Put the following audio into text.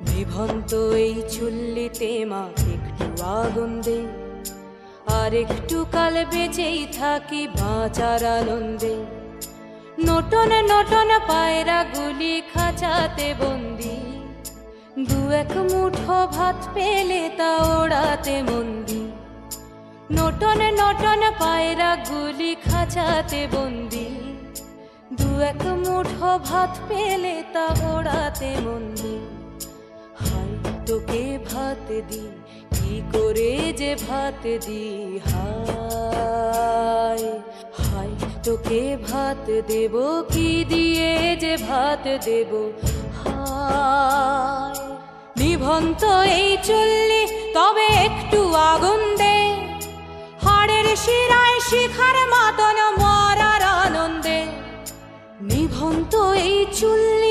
নিভন্ত এই চুল্লিতে মা একটু আগুন দে, আর একটু কাল বেঁচেই থাকি বাঁচার আনন্দে। নটন নটন পায়রা গুলি খাঁচাতে বন্দি, দু এক মুঠো ভাত পেলে তা ওড়াতে মন্দি। নটন নটন পায়রা গুলি খাঁচাতে বন্দি, দু এক মুঠো ভাত পেলে তা ওড়াতে মন্দি। হায় তোকে ভাত দি, কি করে যে ভাত দি, হায় হায় তোকে ভাত দেব, কি দিয়ে যে ভাত দেব, হায়। নিভন্ত এই চুল্লি তবে একটু আগুন দে, হাড়ের শিরায় শিখার মাতন মরার আনন্দে। নিভন্ত এই চুল্লি